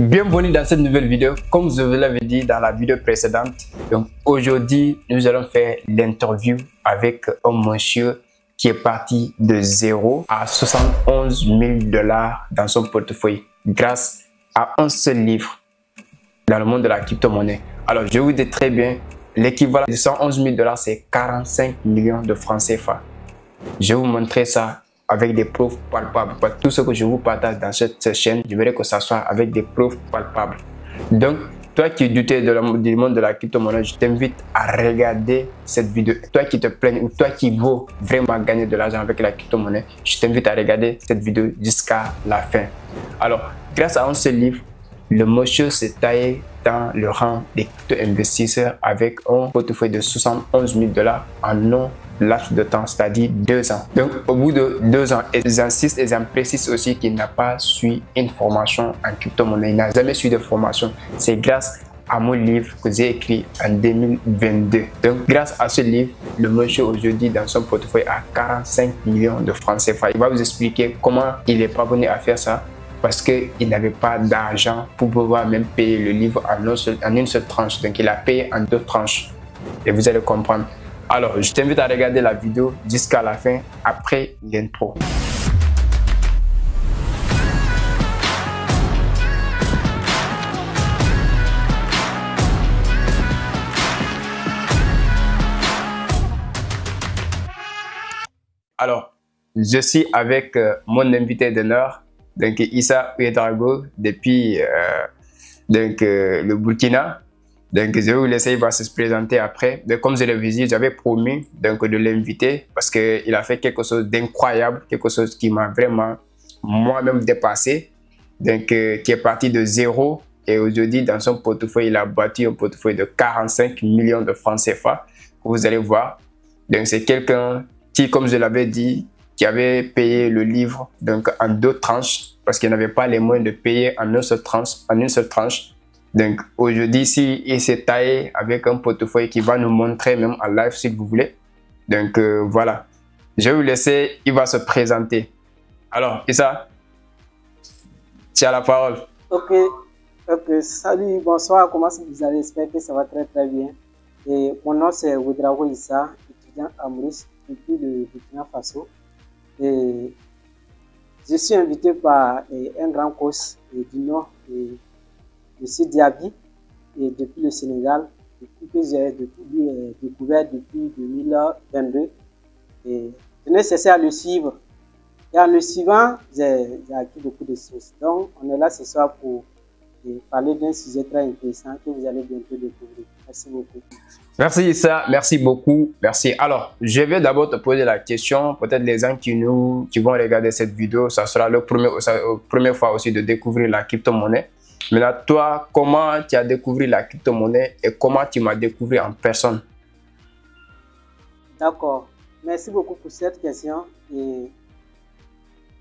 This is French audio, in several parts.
Bienvenue dans cette nouvelle vidéo. Comme je vous l'avais dit dans la vidéo précédente, donc aujourd'hui nous allons faire l'interview avec un monsieur qui est parti de 0 à 71 000 $ dans son portefeuille grâce à un seul livre dans le monde de la crypto-monnaie. Alors je vous dis très bien, l'équivalent de 111 000 $ c'est 45 millions de francs CFA. Je vais vous montrer ça avec des preuves palpables. Tout ce que je vous partage dans cette chaîne, je voudrais que ça soit avec des preuves palpables. Donc, toi qui doutais du monde de la crypto-monnaie, je t'invite à regarder cette vidéo. Toi qui te plains ou toi qui veux vraiment gagner de l'argent avec la crypto-monnaie, je t'invite à regarder cette vidéo jusqu'à la fin. Alors, grâce à un seul livre, le monsieur s'est taillé dans le rang des crypto-investisseurs avec un portefeuille de 71 000 $ en un laps de temps, c'est-à-dire 2 ans. Donc, au bout de 2 ans, ils insistent et ils précisent aussi qu'il n'a pas suivi une formation en crypto-monnaie. Il n'a jamais suivi de formation. C'est grâce à mon livre que j'ai écrit en 2022. Donc, grâce à ce livre, le monsieur aujourd'hui dans son portefeuille a 45 millions de francs CFA. Il va vous expliquer comment il est parvenu à faire ça, parce qu'il n'avait pas d'argent pour pouvoir même payer le livre en une seule tranche. Donc, il a payé en 2 tranches. Et vous allez comprendre. Alors, je t'invite à regarder la vidéo jusqu'à la fin, après l'intro. Alors, je suis avec mon invité d'honneur, donc Issa Ouedraogo, depuis le Burkina. Donc, je vais vous laisser, il va se présenter après. Donc, comme je l'avais dit, j'avais promis donc, de l'inviter parce qu'il a fait quelque chose d'incroyable, quelque chose qui m'a vraiment moi-même dépassé. Donc, qui est parti de 0 et aujourd'hui, dans son portefeuille, il a bâti un portefeuille de 45 millions de francs CFA. Vous allez voir. Donc, c'est quelqu'un qui, comme je l'avais dit, qui avait payé le livre donc, en 2 tranches parce qu'il n'avait pas les moyens de payer en une seule tranche. Donc aujourd'hui, ici, il s'est taillé avec un portefeuille qui va nous montrer même en live si vous voulez. Donc voilà, je vais vous laisser, il va se présenter. Alors, Issa, tu as la parole. Ok, salut, bonsoir, comment vous allez? J'espère que ça va très bien. Et mon nom c'est Ouedraogo Issa, étudiant à Maurice depuis le Burkina Faso. Et je suis invité par un grand coach du Nord. Je Diaby et depuis le Sénégal, depuis que j'ai découvert depuis 2022. Et je n'ai cessé à le suivre. Et en le suivant, j'ai acquis beaucoup de choses. Donc, on est là ce soir pour parler d'un sujet très intéressant que vous allez bientôt découvrir. Merci beaucoup. Merci Issa, merci beaucoup, merci. Alors, je vais d'abord te poser la question, peut-être les gens qui vont regarder cette vidéo, ça sera la première fois aussi de découvrir la crypto-monnaie. Maintenant, toi, comment tu as découvert la crypto-monnaie et comment tu m'as découvert en personne? D'accord. Merci beaucoup pour cette question. Et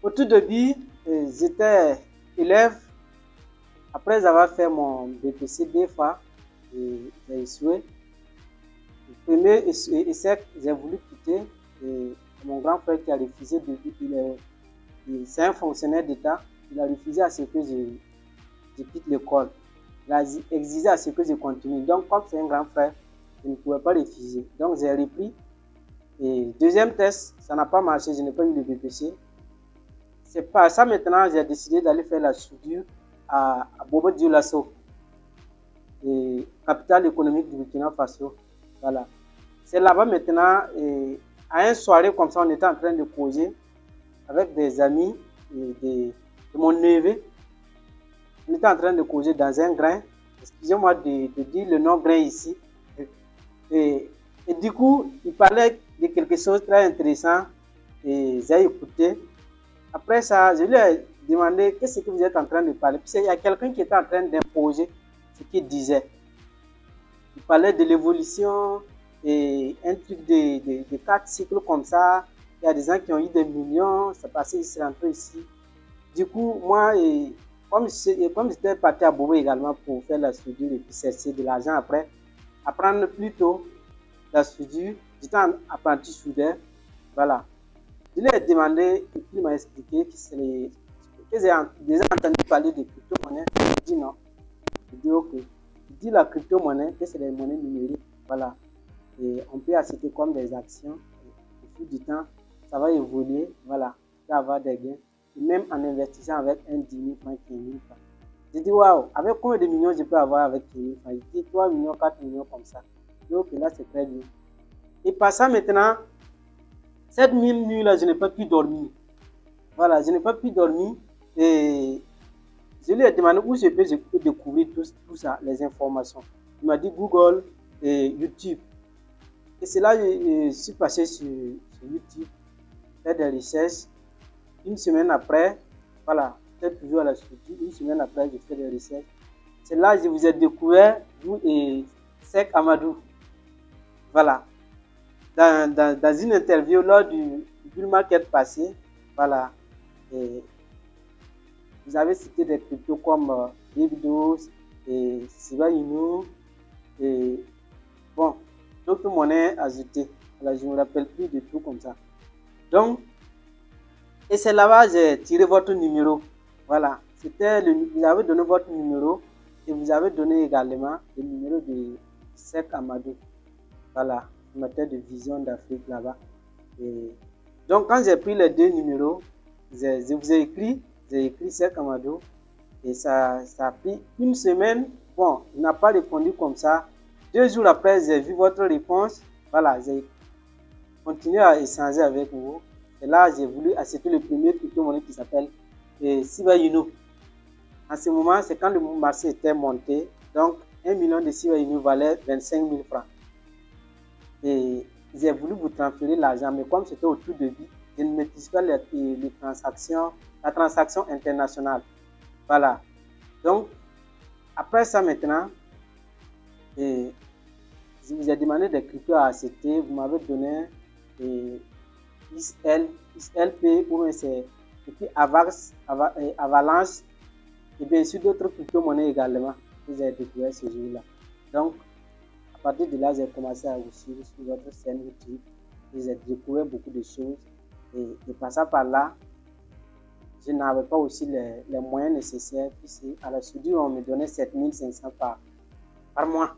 au tout début, j'étais élève. Après avoir fait mon BPC 2 fois, j'ai échoué. Le premier essai, j'ai voulu quitter. Et mon grand frère qui a refusé, c'est un fonctionnaire d'État, il a refusé à ce que je quitte l'école. Il a exigé à ce que je continue. Donc, comme c'est un grand frère, je ne pouvais pas refuser. Donc, j'ai repris. Et deuxième test, ça n'a pas marché. Je n'ai pas eu le BPC. C'est pas ça maintenant, j'ai décidé d'aller faire la soudure à Bobo Dioulasso, capitale économique du Burkina Faso. Voilà. C'est là-bas maintenant, à une soirée comme ça, on était en train de causer avec des amis de mon neveu. On était en train de causer dans un grain. Excusez-moi de dire le nom grain ici. Et du coup, il parlait de quelque chose de très intéressant. Et j'ai écouté. Après ça, je lui ai demandé qu'est-ce que vous êtes en train de parler. Puis il y a quelqu'un qui était en train d'imposer ce qu'il disait. Il parlait de l'évolution et un truc de 4 cycles comme ça. Il y a des gens qui ont eu des millions. Ça passait ici, rentré ici. Du coup, moi, comme j'étais parti à Bobo également pour faire la soudure et puis chercher de l'argent après, apprendre plus tôt la soudure, j'étais apprenti soudeur, voilà. Je lui ai demandé, il m'a expliqué j'ai déjà entendu parler de crypto-monnaie? Je dis non. Je dis ok. Je dis la crypto-monnaie, que c'est des monnaies numériques. Voilà. Et on peut acheter comme des actions. Au fil du temps, ça va évoluer. Voilà. Ça va avoir des gains. Et même en investissant avec un 10 000 francs, 15 000 francs. Je dis waouh, avec combien de millions je peux avoir avec 15 000 francs? Je dis 3 millions, 4 millions comme ça. Donc là, c'est très bien. Et par ça maintenant, cette même nuit-là, je n'ai pas pu dormir. Voilà, je n'ai pas pu dormir. Et je lui ai demandé où je peux découvrir tout ça, les informations. Il m'a dit Google et YouTube. Et c'est là que je suis passé sur YouTube, faire des recherches. Une semaine après, voilà, j'étais toujours à la structure. Une semaine après, j'ai fait des recherches. C'est là que je vous ai découvert, vous et Sek Amadou. Voilà. Dans une interview lors du bull market passé, voilà. Et vous avez cité des cryptos comme Bibdos et Shiba Inu et bon, d'autres monnaies ajoutées. Voilà, je ne me rappelle plus de tout comme ça. Donc, et c'est là-bas que j'ai tiré votre numéro. Voilà, vous avez donné votre numéro et vous avez donné également le numéro de Sek Amadou. Voilà, formateur de Vision d'Afrique là-bas. Donc, quand j'ai pris les deux numéros, je vous ai écrit, j'ai écrit Sek Amadou et ça a pris une semaine. Bon, il n'a pas répondu comme ça. 2 jours après, j'ai vu votre réponse. Voilà, j'ai continué à échanger avec vous. Et là, j'ai voulu acheter le premier crypto-monnaie qui s'appelle Shiba Inu. En ce moment, c'est quand le marché était monté. Donc, 1 million de Shiba Inu valait 25 000 francs. Et j'ai voulu vous transférer l'argent, mais comme c'était au tout début, je ne maîtrise pas la transaction internationale. Voilà. Donc, après ça maintenant, je vous ai demandé des cryptos à acheter. Vous m'avez donné XLP ou c'est et puis Avalanche et bien sûr d'autres crypto-monnaies également que j'ai découvert ce jour-là. Donc, à partir de là, j'ai commencé à vous suivre sur votre chaîne YouTube et j'ai découvert beaucoup de choses. Et passant par là, je n'avais pas aussi les moyens nécessaires. Puis à la soudure, on me donnait 7 500 par mois.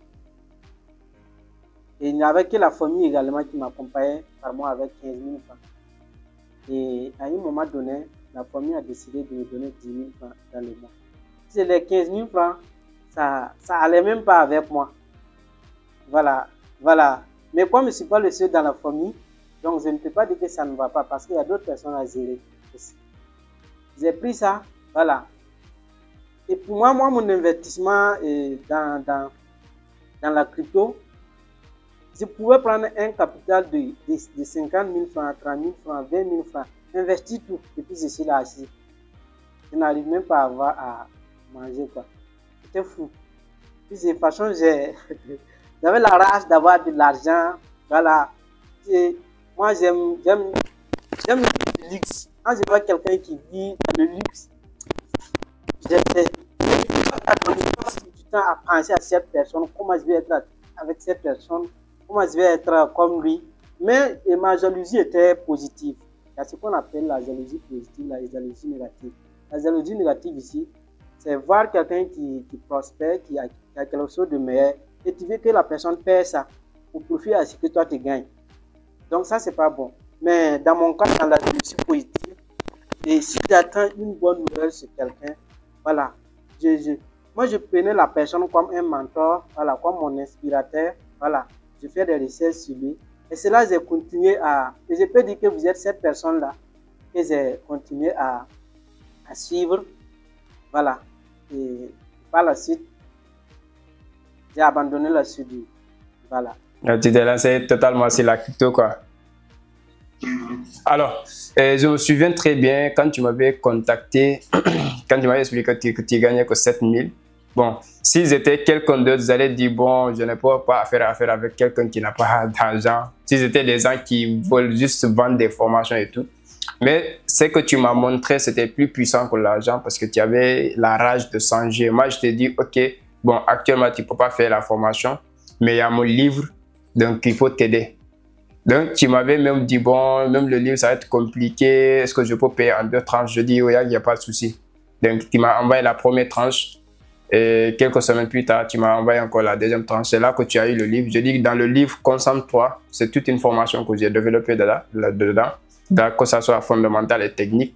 Et il n'y avait que la famille également qui m'accompagnait par mois avec 15 000 francs. Et à un moment donné, la famille a décidé de me donner 10 000 francs dans le mois. C'est les 15 000 francs, ça allait même pas avec moi. Voilà, voilà. Mais comme je ne suis pas le seul dans la famille, donc je ne peux pas dire que ça ne va pas parce qu'il y a d'autres personnes à gérer aussi. J'ai pris ça, voilà. Et pour moi, mon investissement dans la crypto, je pouvais prendre un capital de 50 000 francs, 30 000 francs, 20 000 francs, investir tout, et puis je suis là assis. Je n'arrive même pas à avoir à manger, quoi. C'était fou. Puis de toute façon, j'avais la rage d'avoir de l'argent, voilà. Et moi, j'aime le luxe. Quand je vois quelqu'un qui vit dans le luxe, j'essaie du temps à penser à cette personne, comment je vais être avec cette personne, comment je vais être comme lui. Mais ma jalousie était positive. Il y a ce qu'on appelle la jalousie positive, la jalousie négative. La jalousie négative ici, c'est voir quelqu'un qui prospère, qui a quelque chose de meilleur, et tu veux que la personne perd ça pour profiter à ce que toi tu gagnes. Donc ça, c'est pas bon. Mais dans mon cas, dans la jalousie positive, et si j'attends une bonne nouvelle sur quelqu'un, voilà, moi je prenais la personne comme un mentor, voilà, comme mon inspirateur, voilà, je fais des recherches sur lui. Et c'est là que j'ai continué et je peux dire que vous êtes cette personne-là, que j'ai continué à suivre, voilà. Et par la suite, j'ai abandonné la suite, voilà. Tu t'es lancé totalement sur la crypto, quoi. Alors, je me souviens très bien quand tu m'avais contacté, quand tu m'avais expliqué que tu gagnais que 7 000. Bon, s'ils étaient quelqu'un d'autre, ils allaient dire, bon, je n'ai pas affaire avec quelqu'un qui n'a pas d'argent. S'ils étaient des gens qui veulent juste vendre des formations et tout. Mais ce que tu m'as montré, c'était plus puissant que l'argent parce que tu avais la rage de changer. Moi, je t'ai dit, ok, bon, actuellement, tu ne peux pas faire la formation, mais il y a mon livre, donc il faut t'aider. Donc, tu m'avais même dit, bon, même le livre, ça va être compliqué. Est-ce que je peux payer en 2 tranches? Je dis, oui, il n'y a pas de souci. Donc, tu m'as envoyé la première tranche et quelques semaines plus tard, tu m'as envoyé encore la deuxième tranche. C'est là que tu as eu le livre. Je dis que dans le livre, concentre-toi. C'est toute une formation que j'ai développée dedans, que ça soit fondamentale et technique.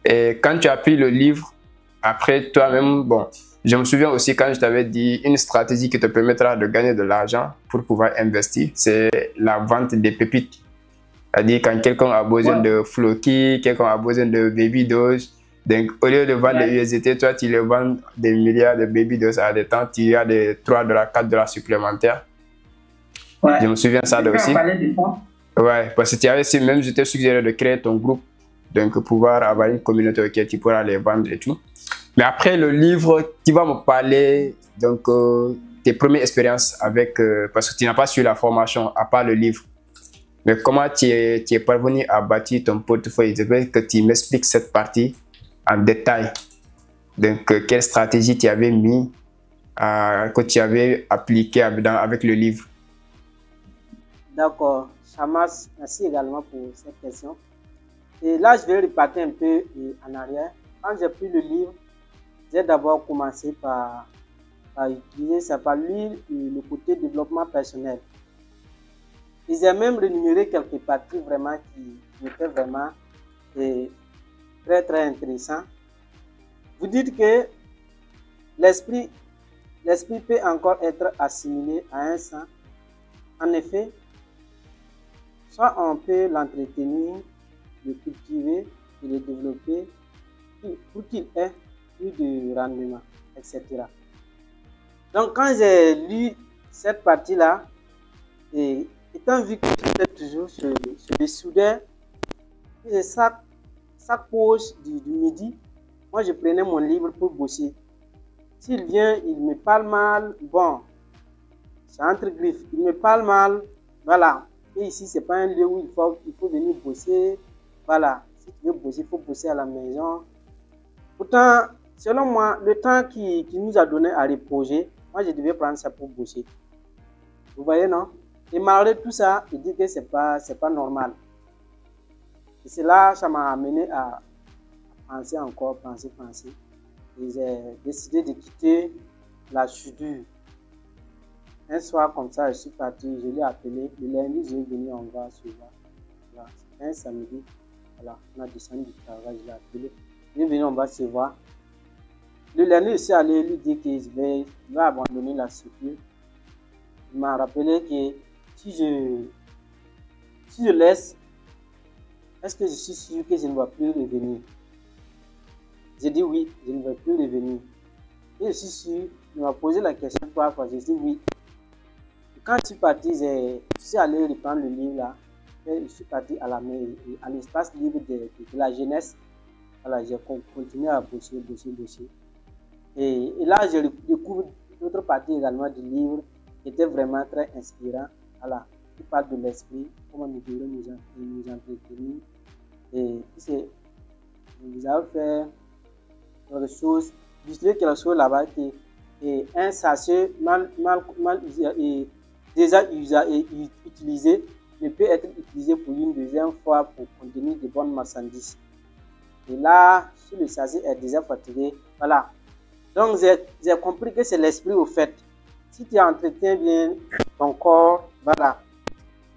Et quand tu as pris le livre, après toi-même, bon, je me souviens aussi quand je t'avais dit une stratégie qui te permettra de gagner de l'argent pour pouvoir investir, c'est la vente des pépites. C'est-à-dire quand quelqu'un a besoin de Floki, quelqu'un a besoin de baby dose, donc au lieu de vendre des USDT, toi tu les vends des milliards de baby doses à des temps, tu as des 3 $, 4 $ supplémentaires. Je me souviens ça aussi. Ouais, parce que tu avais aussi, même je t'ai suggéré de créer ton groupe, donc pour pouvoir avoir une communauté auquel tu pourras les vendre et tout. Mais après le livre, tu vas me parler donc tes premières expériences avec, parce que tu n'as pas suivi la formation à part le livre. Mais comment tu es parvenu à bâtir ton portefeuille? Je veux que tu m'expliques cette partie en détail. Donc, quelle stratégie tu avais mis, que tu avais appliqué avec le livre? D'accord. Shamas, merci également pour cette question. Et là, je vais repartir un peu en arrière. Quand j'ai pris le livre, j'ai d'abord commencé par utiliser ça, par lire le côté développement personnel. Ils ont même rémunéré quelques parties vraiment qui étaient vraiment très très intéressants. Vous dites que l'esprit peut encore être assimilé à un sang. En effet, soit on peut l'entretenir, le cultiver et le développer pour qu'il ait plus de rendement, etc. Donc quand j'ai lu cette partie-là, et étant vu que j'étais toujours sur le soudain, chaque pause du midi, moi je prenais mon livre pour bosser. S'il vient, il me parle mal, bon, c'est entre griffes, il me parle mal, voilà. Et ici, c'est pas un lieu où il faut venir bosser, voilà. Si tu veux bosser, il faut bosser à la maison. Pourtant, selon moi, le temps qui nous a donné à reposer, moi je devais prendre ça pour bosser. Vous voyez, non? Et malgré tout ça, il dit que c'est pas normal. Et c'est là ça m'a amené à penser encore, penser. Et j'ai décidé de quitter la soudure. Un soir comme ça, je suis parti, je l'ai appelé. Le lundi, je suis venu, on va se voir. Voilà. Un samedi, voilà, on a descendu du travail, je l'ai appelé. Je suis venu, on va se voir. Le lundi, je suis allé lui dire que je vais abandonner la soudure. Il m'a rappelé que si je laisse, est-ce que je suis sûr que je ne vais plus revenir? J'ai dit oui, je ne vais plus revenir. Et je suis sûr, il m'a posé la question 3 fois, j'ai dit oui. Et quand je suis parti, je suis allé reprendre le livre là. Et je suis parti à l'espace libre de la jeunesse. Voilà, j'ai continué à bosser. Et là, je découvre d'autres parties également du livre qui était vraiment très inspirant. Voilà, qui parle de l'esprit, comment nous devons nous entretenir. Et vous avez fait quelque chose, quelque chose là-bas qui est un sachet déjà utilisé ne peut être utilisé pour une deuxième fois pour contenir de bonnes marchandises. Et là, si le sachet est déjà fatigué, voilà. Donc, j'ai compris que c'est l'esprit au fait. Si tu entretiens bien ton corps, voilà.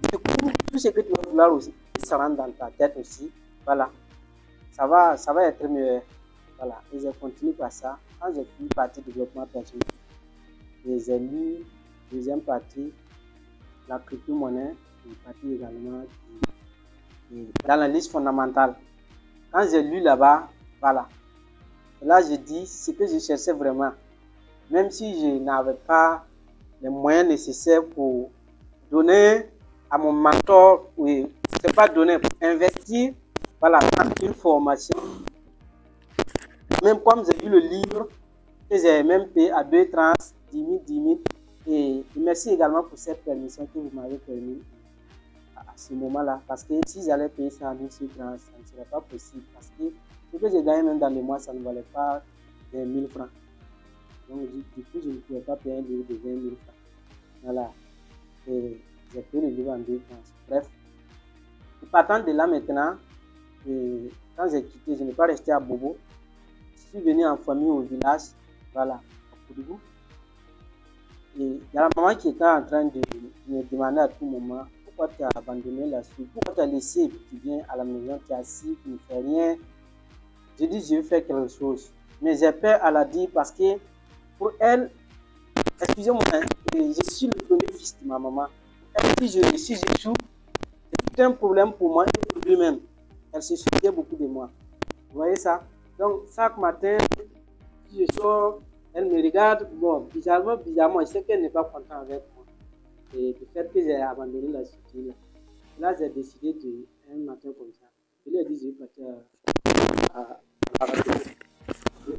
Du coup, tout ce que tu vas vouloir aussi, ça rentre dans ta tête aussi, voilà. Ça va être mieux. Voilà. Et j'ai continué par ça. Quand j'ai fini partie développement personnel, j'ai lu deuxième partie, la crypto-monnaie, une partie également dans la liste fondamentale. Quand j'ai lu là-bas, voilà. Et là, je dis ce que je cherchais vraiment. Même si je n'avais pas les moyens nécessaires pour donner à mon mentor, oui, c'est pas donner, pour investir, voilà, dans une formation. Même comme j'ai lu le livre, que j'ai même payé à 2 trans, 10 000. Et merci également pour cette permission que vous m'avez permis à ce moment-là. Parce que si j'allais payer ça à 1000 trans, ça ne serait pas possible. Parce que ce que j'ai gagné même dans le mois, ça ne valait pas 1000 francs. Donc du coup, je ne pouvais pas payer un livre de 20 000 francs. Voilà. Et j'ai payé le livre en 2 trans. Bref. Et partant de là maintenant, quand j'ai quitté, je n'ai pas resté à Bobo. suis venu en famille au village, voilà, à Koudougou. Et il y a la maman qui était en train de me demander à tout moment pourquoi tu as abandonné la suite, pourquoi tu as laissé et puis tu viens à la maison, tu es assis, tu ne fais rien. Je dis, je vais faire quelque chose. Mais j'ai peur à la dire parce que pour elle, excusez-moi, hein, je suis le premier fils de ma maman. Elle, si j'échoue, c'est tout un problème pour moi et pour lui-même. Elle se souciait beaucoup de moi. Vous voyez ça? Donc, chaque matin, si je sors, elle me regarde. Bon, bizarrement, je sais qu'elle n'est pas contente avec moi. Et du fait que j'ai abandonné la structure. Là, j'ai décidé de, un matin comme ça, je lui ai dit, je vais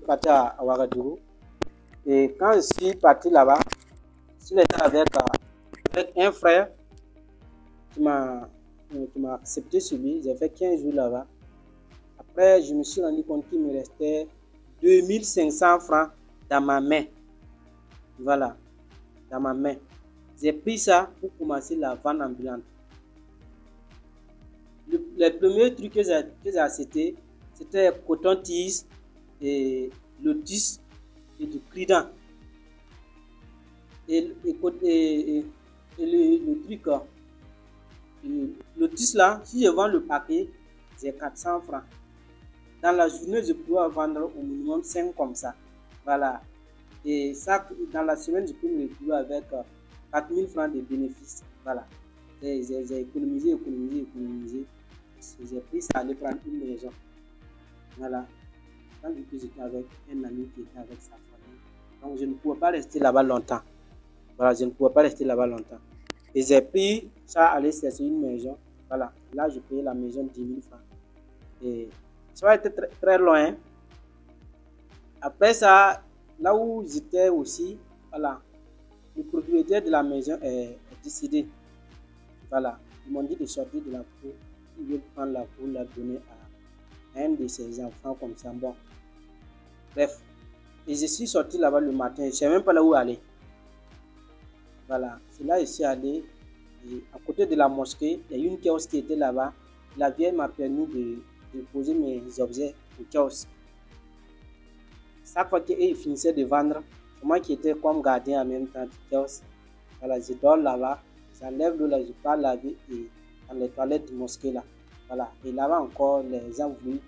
partir à Ouagadougou. Et quand je suis parti là-bas, je suis resté avec un frère qui m'a accepté sur lui. J'ai fait 15 jours là-bas. Après, je me suis rendu compte qu'il me restait 2500 francs dans ma main. Voilà, dans ma main. J'ai pris ça pour commencer la vente ambulante. Le premier truc que j'ai acheté, c'était coton-tige et lotus et du Crident. Et le truc, le lotus là, si je vends le paquet, j'ai 400 francs. Dans la journée, je peux vendre au minimum 5 comme ça. Voilà. Et ça, dans la semaine, je peux me retrouver avec 4000 francs de bénéfices. Voilà. J'ai économisé. J'ai pris ça, aller prendre une maison. Voilà. Tandis que j'étais avec un ami qui était avec sa famille. Donc, je ne pouvais pas rester là-bas longtemps. Voilà, je ne pouvais pas rester là-bas longtemps. Et j'ai pris ça, aller chercher une maison. Voilà. Là, je payais la maison 10 000 francs. Et ça a été très, très loin. Après ça, là où j'étais aussi, voilà, le propriétaire de la maison est décédé. Voilà, ils m'ont dit de sortir de la cour. Ils veulent prendre la cour, la donner à un de ses enfants comme ça. Bon, bref. Et je suis sorti là-bas le matin. Je ne sais même pas là où aller. Voilà, c'est là que je suis allé. Et à côté de la mosquée, il y a une kiosque qui était là-bas. La vieille m'a permis de poser mes objets au kiosque. Chaque fois qu'ils finissaient de vendre, c'est moi qui étais comme gardien en même temps du kiosque. Voilà, je dors là-bas, j'enlève l'eau là, je pars laver et dans les toilettes du mosquée là. Voilà, et là-bas encore, les gens voulaient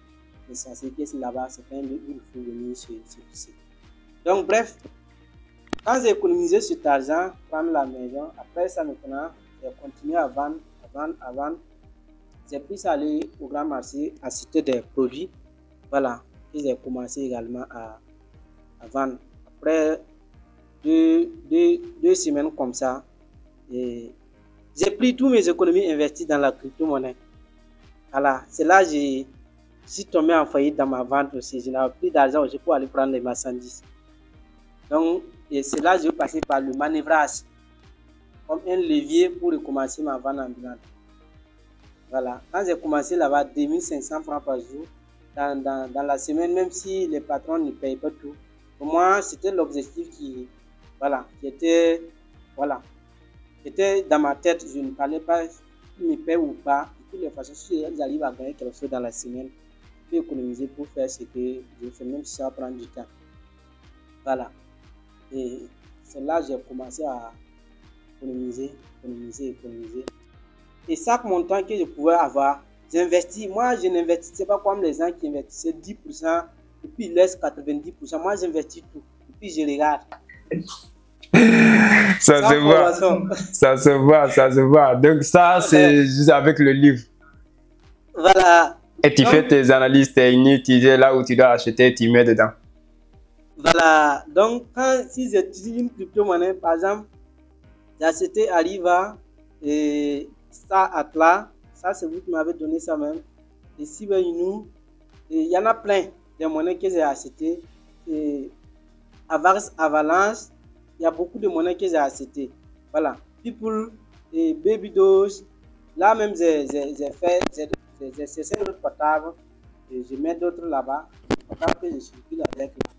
les s'asseoir là-bas, c'est un lieu où il faut venir se pisser. Donc, bref, quand j'ai économisé cet argent, prendre la maison, après ça maintenant, j'ai continué à vendre. J'ai pris ça aller au grand marché, acheter des produits. Voilà, et j'ai commencé également à vendre. Après deux semaines comme ça, j'ai pris tous mes économies investies dans la crypto-monnaie. Voilà, c'est là que je suis tombé en faillite dans ma vente aussi. Je n'avais plus d'argent aussi pour aller prendre les marchandises. Donc, c'est là que je vais passer par le manœuvrage comme un levier pour recommencer ma vente ambulante. Voilà, quand j'ai commencé là-bas, 2500 francs par jour, dans la semaine, même si les patrons ne payent pas tout, pour moi, c'était l'objectif qui était dans ma tête. Je ne parlais pas s'ils me payent ou pas. De toutes les façons, si j'arrive à gagner quelque chose dans la semaine, je peux économiser pour faire ce que je fais, même si ça prend du temps. Voilà. Et c'est là que j'ai commencé à économiser. Et chaque montant que je pouvais avoir, j'investis. Moi, je n'investissais pas comme les gens qui investissaient 10% et puis ils laissent 90%. Moi, j'investis tout. Et puis je regarde. Ça se voit. Donc ça, c'est juste avec le livre. Voilà. Et tu fais tes analyses techniques, tu dis là où tu dois acheter, tu mets dedans. Voilà. Donc, si j'utilise une crypto-monnaie, par exemple, j'ai acheté Arriva et ça Atlas. Ça, c'est vous qui m'avez donné ça même. Et Shiba Inu. Et il y en a plein de monnaies que j'ai achetées. Et Avalanche. Il y a beaucoup de monnaies que j'ai achetées. Voilà. People et Baby Doge. Là même, j'ai cessé d'autres portables. Et je mets d'autres là-bas. Les portables que je circule avec là.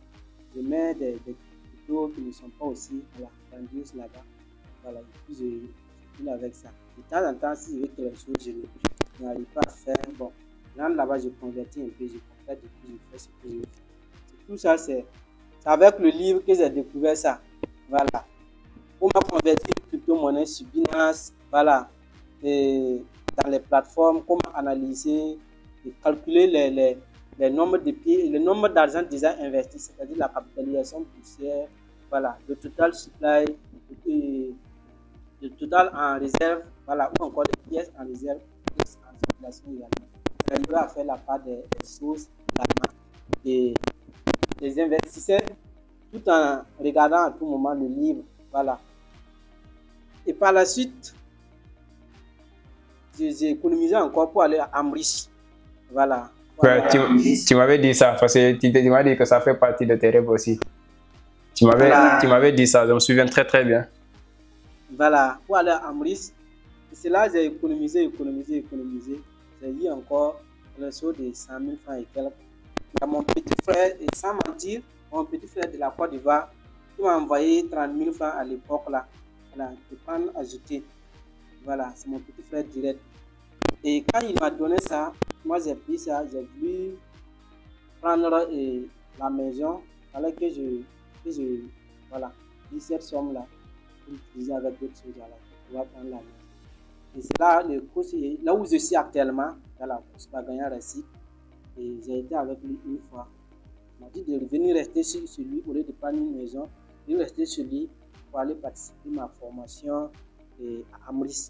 Je mets des cryptos qui ne sont pas aussi grandioses là-bas. Voilà. Et puis je circule avec ça. De temps en temps, si je veux quelque chose, je n'arrive pas à faire. Bon, là-bas, je convertis un peu, je complète et puis je fais ce que je veux faire. tout ça, c'est avec le livre que j'ai découvert ça. Voilà. Comment convertir crypto-monnaie sur Binance, voilà. Et dans les plateformes, comment analyser et calculer les nombres de pieds, le nombre d'argent déjà investi, c'est-à-dire la capitalisation boursière, voilà, le total supply, le total en réserve, voilà, ou encore les pièces en réserve, pièces en circulation également. J'arriverai à faire la part des sources également et des investisseurs tout en regardant à tout moment le livre, voilà. Et par la suite, j'ai économisé encore pour aller à Amrish, voilà. Ouais, tu m'avais dit ça, parce que tu m'as dit que ça fait partie de tes rêves aussi. Tu m'avais dit ça, je me souviens très très bien. Voilà, pour aller à Amrish. Et c'est là que j'ai économisé. J'ai eu encore le saut de 100 000 francs et quelques. Mon petit frère, et sans mentir, mon petit frère de la Côte d'Ivoire, qui m'a envoyé 30 000 francs à l'époque là. Voilà, de prendre ajouté. Voilà, c'est mon petit frère direct. Et quand il m'a donné ça, moi j'ai pris ça, j'ai voulu prendre la maison. Il fallait que je voilà, dis cette somme là pour utiliser avec d'autres choses là, pour prendre la maison. Et c'est là le coach, là où je suis actuellement, dans la course pas gagner récit. Et j'ai été avec lui une fois. Il m'a dit de venir rester sur lui au lieu de prendre une maison, de rester sur lui pour aller participer à ma formation à Amrish.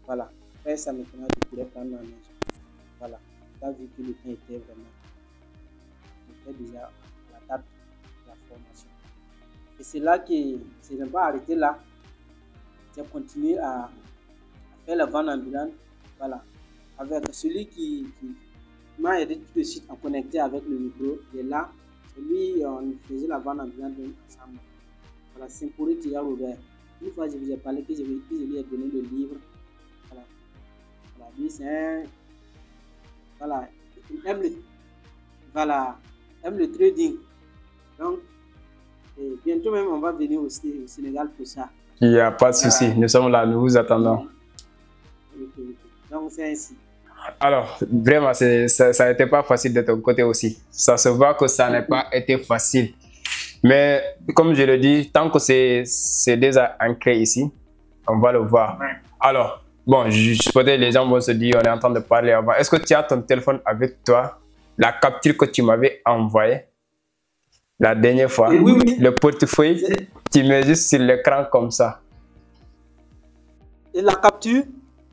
Voilà. Après ça, maintenant, je pourrais prendre la maison. Voilà. J'ai vu que le temps était vraiment. J'étais déjà à la table de la formation. Et c'est là que je n'ai pas arrêté là. J'ai continué à faire la vente ambulante. Voilà. Avec celui qui m'a aidé tout de suite à connecter avec le micro. Et là, lui, on faisait la vente ambulante ensemble. Voilà, c'est pour Thierry Robert. Une fois, je vous ai parlé que je lui ai donné le livre. Voilà. Voilà, lui, c'est un. Voilà, il aime le trading. Donc, bientôt même, on va venir au Sénégal pour ça. Il n'y a pas de souci, nous sommes là, nous vous attendons. Donc, c'est ainsi. Alors, vraiment, ça n'a été pas facile de ton côté aussi. Ça se voit que ça n'a pas été facile. Mais comme je le dis, tant que c'est déjà ancré ici, on va le voir. Alors, bon, peut-être les gens vont se dire, on est en train de parler avant. Est-ce que tu as ton téléphone avec toi? La capture que tu m'avais envoyée la dernière fois, oui. Le portefeuille, tu mets juste sur l'écran comme ça. Et la capture?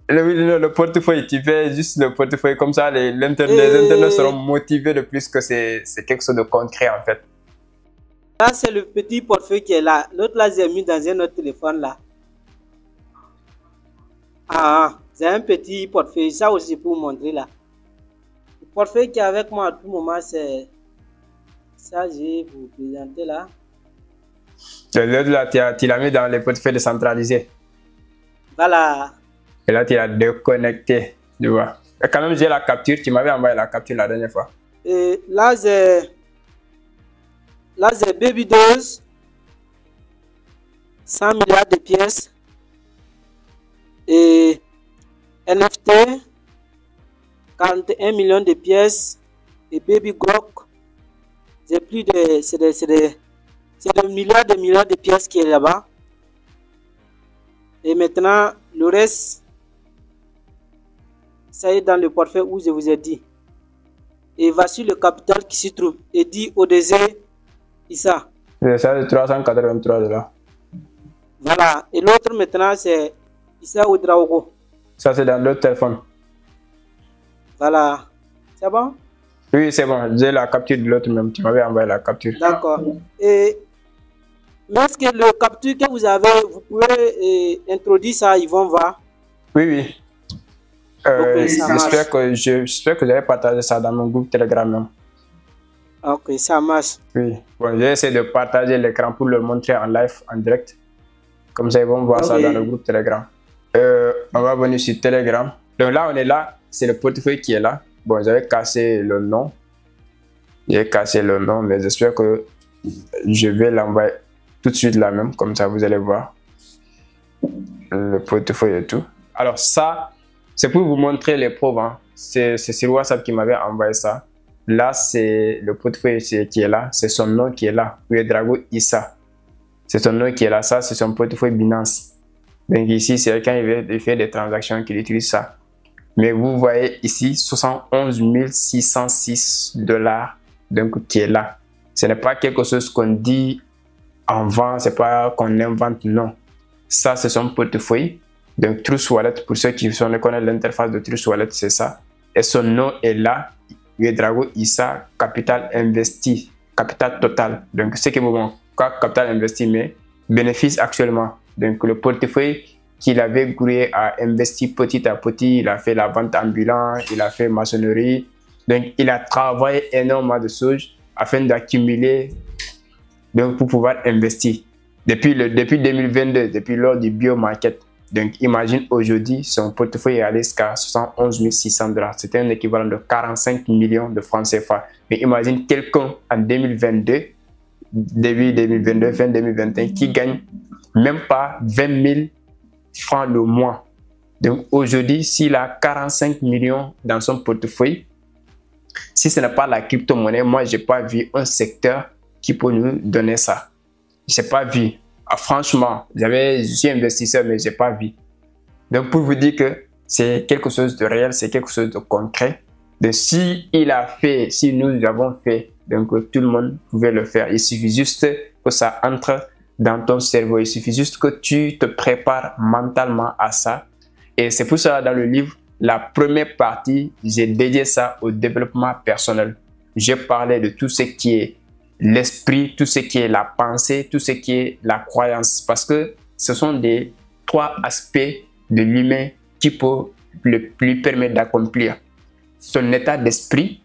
Le portefeuille, tu fais juste le portefeuille comme ça, les internautes seront motivés de plus que c'est quelque chose de concret en fait. Là, c'est le petit portefeuille qui est là. L'autre là, j'ai mis dans un autre téléphone là. Ah, c'est un petit portefeuille. Ça aussi pour vous montrer là. Le portefeuille qui est avec moi à tout moment, c'est ça, je vais vous présenter là. L'autre là, tu l'as mis dans les portefeuilles décentralisés. Voilà. Et là, tu l'as déconnecté, tu vois. Et quand même, j'ai la capture. Tu m'avais envoyé la capture la dernière fois. Et là, j'ai Baby Dose, 100 milliards de pièces. Et NFT, 41 millions de pièces. Et Baby Grok, j'ai plus de... C'est des milliards de pièces qui est là-bas. Et maintenant, le reste, ça est dans le portefeuille où je vous ai dit. Et voici le capital qui s'y trouve. Et dit au désert, Issa. C'est ça, c'est 383 $. Voilà. Et l'autre maintenant, c'est Issa Ouedraogo. Ça, c'est dans l'autre téléphone. Voilà. C'est bon? Oui, c'est bon. J'ai la capture de l'autre même. Tu m'avais envoyé la capture. D'accord. Et est-ce que le capture que vous avez, vous pouvez introduire ça, ils vont voir? Oui, oui. J'espère que j'avais partagé ça dans mon groupe Telegram même. Ok, ça marche. Oui. Bon, j'ai essayé de partager l'écran pour le montrer en live, en direct. Comme ça, ils vont voir ça dans le groupe Telegram. On va venir sur Telegram. Donc là, on est là. C'est le portefeuille qui est là. Bon, j'avais cassé le nom. J'ai cassé le nom, mais j'espère que je vais l'envoyer tout de suite là même. Comme ça, vous allez voir le portefeuille et tout. Alors ça, c'est pour vous montrer les preuves. Hein. C'est sur WhatsApp qui m'avait envoyé ça. là, c'est le portefeuille qui est là. C'est son nom qui est là. Ouédraogo Issa. C'est son nom qui est là. Ça, c'est son portefeuille Binance. Donc ici, c'est quand il veut faire des transactions qu'il utilise ça. Mais vous voyez ici, 71 606 $, donc qui est là. Ce n'est pas quelque chose qu'on dit en vent, c'est pas qu'on invente, non. Ça, c'est son portefeuille. Donc Trust Wallet, pour ceux qui connaissent l'interface de Trust Wallet, c'est ça. Et son nom est là. Ouédraogo Issa, capital investi, capital total. Donc ce qui vous montre, capital investi, mais bénéfice actuellement. Donc le portefeuille qu'il avait grouillé a investi petit à petit. Il a fait la vente ambulante, il a fait maçonnerie. Donc il a travaillé énormément de choses afin d'accumuler, donc pour pouvoir investir. Depuis 2022, depuis lors du biomarket. Donc imagine aujourd'hui, son portefeuille est allé jusqu'à 71 600 $. C'était un équivalent de 45 millions de francs CFA. Mais imagine quelqu'un en 2022, début 2022, fin 2021, qui gagne même pas 20 000 francs le mois. Donc aujourd'hui, s'il a 45 millions dans son portefeuille, si ce n'est pas la crypto-monnaie, moi, je n'ai pas vu un secteur qui peut nous donner ça. Je n'ai pas vu. Ah, franchement, je suis investisseur, mais je n'ai pas vu. Donc, pour vous dire que c'est quelque chose de réel, c'est quelque chose de concret. Donc, si nous avons fait, donc tout le monde pouvait le faire. Il suffit juste que ça entre dans ton cerveau. Il suffit juste que tu te prépares mentalement à ça. Et c'est pour ça, dans le livre, la première partie, j'ai dédié ça au développement personnel. J'ai parlé de tout ce qui est l'esprit, tout ce qui est la pensée, tout ce qui est la croyance. Parce que ce sont des 3 aspects de l'humain qui peuvent lui permettre d'accomplir son état d'esprit,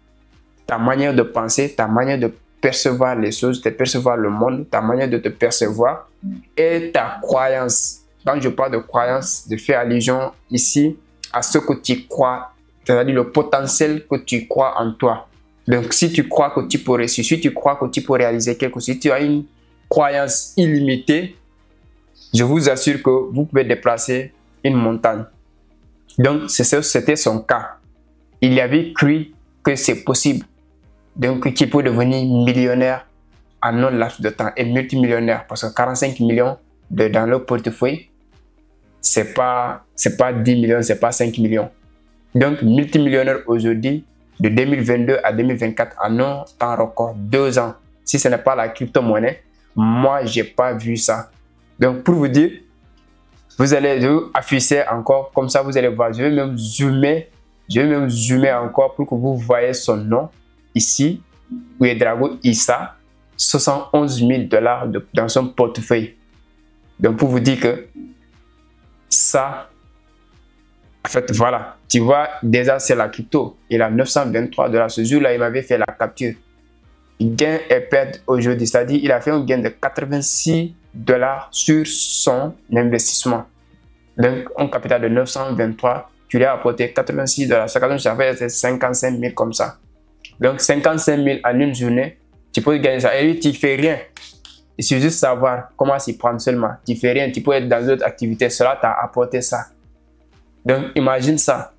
ta manière de penser, ta manière de percevoir les choses, de percevoir le monde, ta manière de te percevoir et ta croyance. Quand je parle de croyance, je fais allusion ici à ce que tu crois, c'est-à-dire le potentiel que tu crois en toi. Donc, si tu crois que tu peux réussir, si tu crois que tu peux réaliser quelque chose, si tu as une croyance illimitée, je vous assure que vous pouvez déplacer une montagne. Donc, c'était son cas. Il avait cru que c'est possible. Donc, qu'il peut devenir millionnaire en un laps de temps et multimillionnaire. Parce que 45 millions dans le portefeuille, c'est pas 10 millions, c'est pas 5 millions. Donc, multimillionnaire aujourd'hui, de 2022 à 2024, en un temps record, 2 ans. Si ce n'est pas la crypto-monnaie, moi, j'ai pas vu ça. Donc, pour vous dire, vous allez afficher encore, comme ça, vous allez voir. Je vais même zoomer encore pour que vous voyez son nom ici. Ouédraogo Issa, 71 000 $ dans son portefeuille. Donc, pour vous dire que ça, en fait, voilà, tu vois, déjà c'est la crypto. Il a 923 $. Ce jour-là, il m'avait fait la capture. Gain et perte aujourd'hui, c'est-à-dire il a fait un gain de 86 $ sur son investissement. Donc, un capital de 923, tu lui as apporté 86 $. Ça fait 55 000 comme ça. Donc, 55 000 en une journée, tu peux gagner ça. Et lui, tu ne fais rien. Il suffit juste savoir comment s'y prendre seulement. Tu ne fais rien, tu peux être dans d'autres activités. Cela t'a apporté ça. Donc, imagine ça.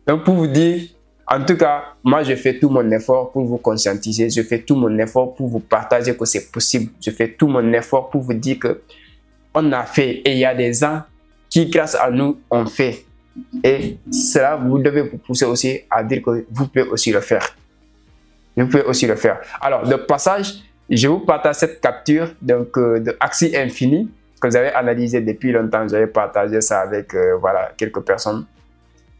Donc, pour vous dire, en tout cas, moi, je fais tout mon effort pour vous conscientiser. Je fais tout mon effort pour vous partager que c'est possible. Je fais tout mon effort pour vous dire que on a fait. Et il y a des gens qui, grâce à nous, ont fait. Et cela, vous devez vous pousser aussi à dire que vous pouvez aussi le faire. Vous pouvez aussi le faire. Alors, de passage, je vous partage cette capture donc, de Axie Infinity que vous avez analysé depuis longtemps. J'avais partagé ça avec voilà, quelques personnes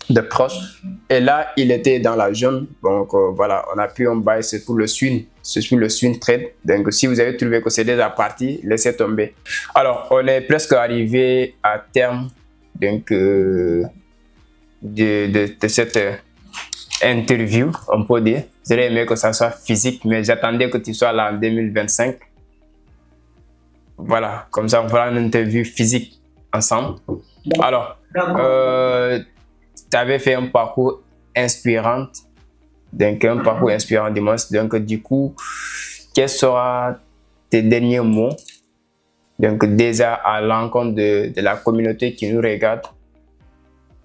de proches. Et là, il était dans la jaune. Donc voilà, on a pu en buy, c'est pour le swing. C'est sur le swing trade. Donc si vous avez trouvé que c'est déjà parti, laissez tomber. Alors, on est presque arrivé à terme donc, de cette interview, on peut dire. J'aurais aimé que ça soit physique, mais j'attendais que tu sois là en 2025. Voilà, comme ça on fera une interview physique ensemble. Alors, tu avais fait un parcours inspirant, donc un parcours inspirant dimanche. Donc du coup, quels seront tes derniers mots? Donc déjà à l'encontre de la communauté qui nous regarde,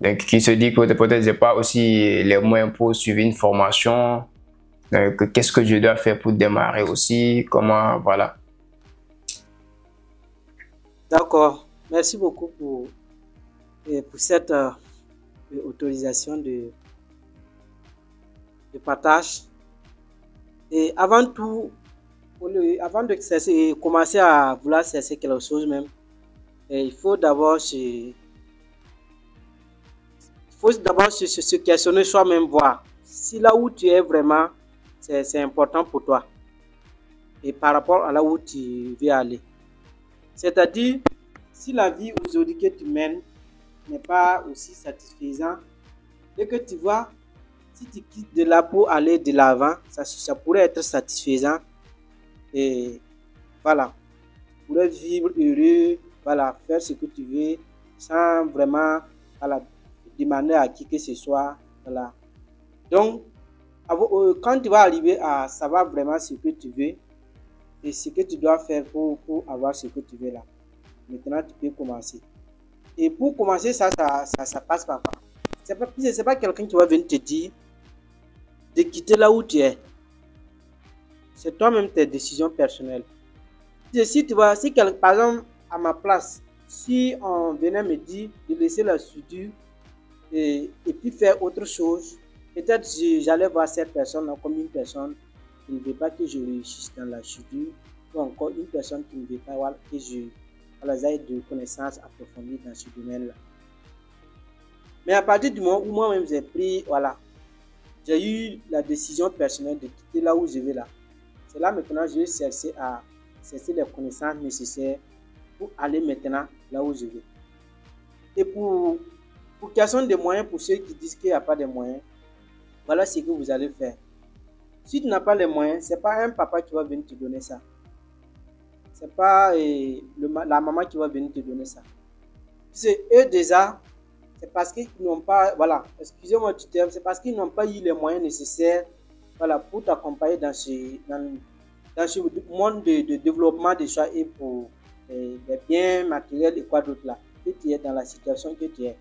donc qui se dit que peut-être j'ai pas aussi les moyens pour suivre une formation, qu'est-ce que je dois faire pour démarrer aussi, comment, voilà. D'accord. Merci beaucoup pour cette autorisation de partage. Et avant tout, avant de commencer à vouloir cesser quelque chose même, il faut d'abord se questionner soi-même, voir si là où tu es vraiment, c'est important pour toi et par rapport à là où tu veux aller. C'est-à-dire, si la vie aujourd'hui que tu mènes n'est pas aussi satisfaisante, et que tu vois, si tu quittes de là pour aller de l'avant, ça pourrait être satisfaisant. Et voilà, tu pourrais vivre heureux, voilà, faire ce que tu veux, sans vraiment voilà, demander à qui que ce soit. Voilà. Donc, quand tu vas arriver à savoir vraiment ce que tu veux et ce que tu dois faire pour avoir ce que tu veux là, maintenant tu peux commencer. Et pour commencer, ça passe par quoi? C'est pas quelqu'un qui va venir te dire de quitter là où tu es. C'est toi-même tes décisions personnelles. Si tu vois, par exemple, à ma place, si on venait me dire de laisser la soudure et puis faire autre chose, peut-être j'allais voir cette personne comme une personne qui ne veut pas que je réussisse dans la soudure, ou encore une personne qui ne veut pas que je aille de connaissances approfondies dans ce domaine-là. Mais à partir du moment où moi-même j'ai pris, voilà, j'ai eu la décision personnelle de quitter là où je vais là. C'est là maintenant je vais chercher les connaissances nécessaires pour aller maintenant là où je vais. Et pour question des moyens, pour ceux qui disent qu'il n'y a pas de moyens, voilà ce que vous allez faire. Si tu n'as pas les moyens, ce n'est pas un papa qui va venir te donner ça. Ce n'est pas la maman qui va venir te donner ça. C'est eux déjà, c'est parce qu'ils n'ont pas, voilà, excusez-moi du terme, c'est parce qu'ils n'ont pas eu les moyens nécessaires, voilà, pour t'accompagner dans ce monde de développement de soi et pour les biens matériels et quoi d'autre là, que tu es dans la situation que tu es.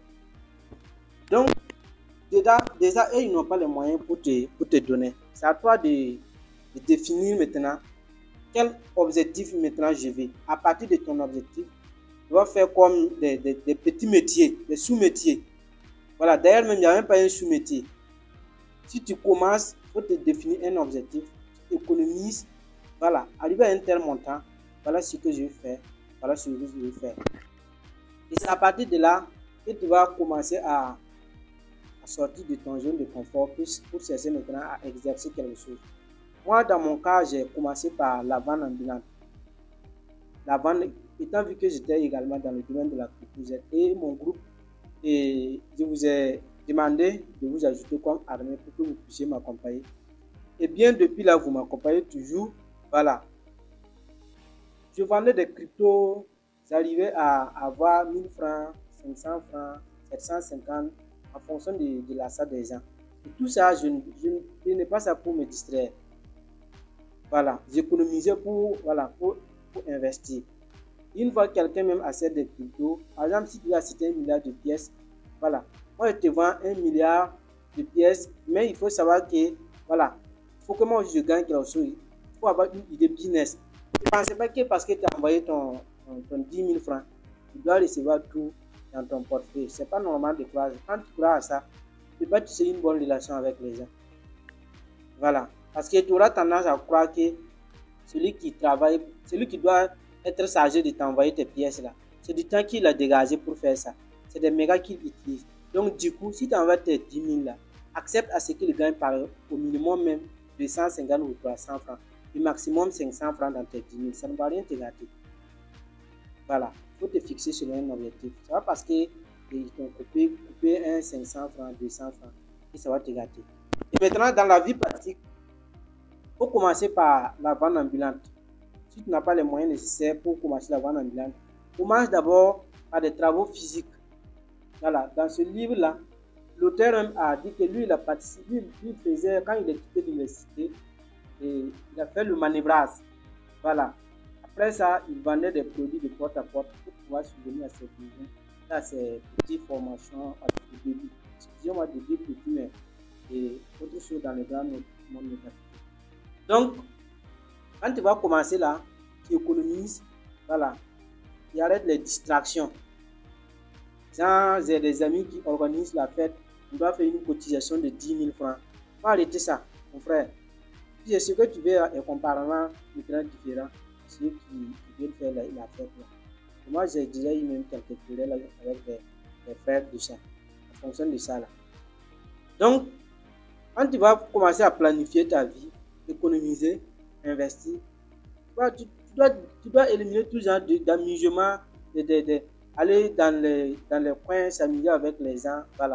Donc, déjà eux, ils n'ont pas les moyens pour te donner. C'est à toi de définir maintenant quel objectif maintenant je vais. À partir de ton objectif, tu vas faire comme des petits métiers, des sous-métiers. Voilà, d'ailleurs même, il n'y a même pas un sous-métier. Si tu commences, il faut te définir un objectif, tu économises, voilà, arriver à un tel montant, voilà ce que je vais faire, voilà ce que je vais faire. Et c'est à partir de là que tu vas commencer à sortir de ton zone de confort pour chercher maintenant à exercer quelque chose. Moi, dans mon cas, j'ai commencé par la vente ambulante. La vente, étant vu que j'étais également dans le domaine de la culture et mon groupe, et je vous ai demandé de vous ajouter comme armée pour que vous puissiez m'accompagner. Et bien depuis là, vous m'accompagnez toujours. Voilà. Je vendais des cryptos, j'arrivais à avoir 1000 francs, 500 francs, 750 en fonction de l'achat des gens. Et tout ça, je n'ai pas ça pour me distraire. Voilà, j'économisais pour investir. Une fois que quelqu'un même achète des cryptos, par exemple, si tu as acheté 1 milliard de pièces, voilà, moi je te vends 1 milliard de pièces, mais il faut savoir que, voilà, il faut que moi je gagne quelque chose. Il faut avoir une idée business. Ne pensez pas que parce que tu as envoyé ton 10 000 francs, tu dois recevoir tout dans ton portefeuille. Ce n'est pas normal de croire. Quand tu crois à ça, tu peux tisser une bonne relation avec les gens. Voilà. Parce que tu auras tendance à croire que celui qui travaille, celui qui doit être chargé de t'envoyer tes pièces là, c'est du temps qu'il a dégagé pour faire ça. C'est des mégas qu'il utilise. Donc du coup, si tu envoies tes 10 000 là, accepte à ce qu'il gagne au minimum même 250 ou 300 francs. Le maximum 500 francs dans tes 10 000. Ça ne va rien te gâter. Voilà. Il faut te fixer sur un objectif. C'est pas parce qu'ils t'ont coupé un 500 francs, 200 francs, et ça va te gâter. Et maintenant, dans la vie pratique, il faut commencer par la vente ambulante. Si tu n'as pas les moyens nécessaires pour commencer la vente ambulante, commence d'abord par des travaux physiques. Voilà, dans ce livre-là, l'auteur a dit que lui, il a participé, lui faisait, quand il est quitté l'université, et il a fait le manœuvrage. Voilà. Après ça, il vendait des produits de porte à porte pour pouvoir subvenir à ses besoins, à ses petites formations au début. Excusez-moi de dire petit, mais autre chose dans le grand monde métaphysique. Donc, quand tu vas commencer là, tu économises, voilà, tu arrêtes les distractions. Genre, j'ai des amis qui organisent la fête, on doit faire une cotisation de 10 000 francs. Il faut arrêter ça, mon frère. Puis ce que tu veux est complètement différent de ceux qui viennent faire la fête là. Et moi, j'ai déjà eu même quelques querelles avec des frères de ça, en fonction de ça là. Donc, quand tu vas commencer à planifier ta vie, économiser, investir, tu dois éliminer tout genre d'amusement, aller dans les coins, s'amuser avec les gens. Voilà.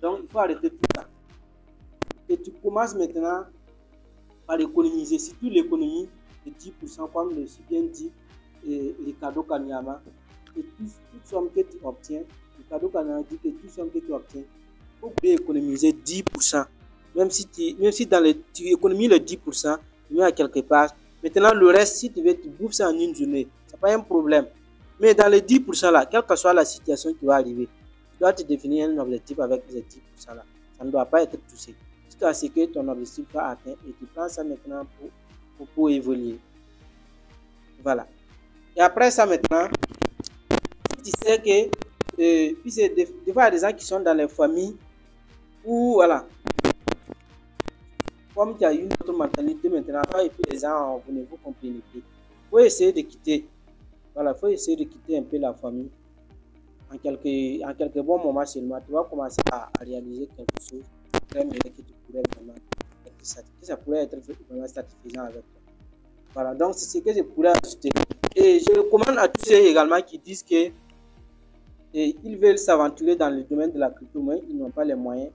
Donc, il faut arrêter tout ça. Et tu commences maintenant par économiser, surtout l'économie de 10%, comme le si bien dit Ricardo Kanyama. Et toute somme que tu obtiens, Ricardo Kanyama dit que toute somme que tu obtiens, il faut bien économiser 10%. Même si tu économises le 10%, tu mets à quelque part. Maintenant, le reste, si tu veux, tu bouffes ça en une journée. Ce n'est pas un problème. Mais dans les 10% là, quelle que soit la situation qui va arriver, tu dois te définir un objectif avec ces 10% là. Ça ne doit pas être touché. Jusqu'à ce que ton objectif soit atteint et tu prends ça maintenant pour évoluer. Voilà. Et après ça maintenant, tu sais que puis des fois, il y a des gens qui sont dans les familles où, voilà, comme tu as une autre mentalité maintenant, et puis les gens, vous ne vous comprenez plus. Il faut essayer de quitter. Voilà, il faut essayer de quitter un peu la famille. En quelques bons moments seulement, tu vas commencer à réaliser quelque chose très bien que tu pourrais vraiment être satisfait. Ça pourrait être vraiment satisfaisant avec toi. Voilà, donc c'est ce que je pourrais ajouter. Et je recommande à tous ceux également qui disent que ils veulent s'aventurer dans le domaine de la crypto, mais ils n'ont pas les moyens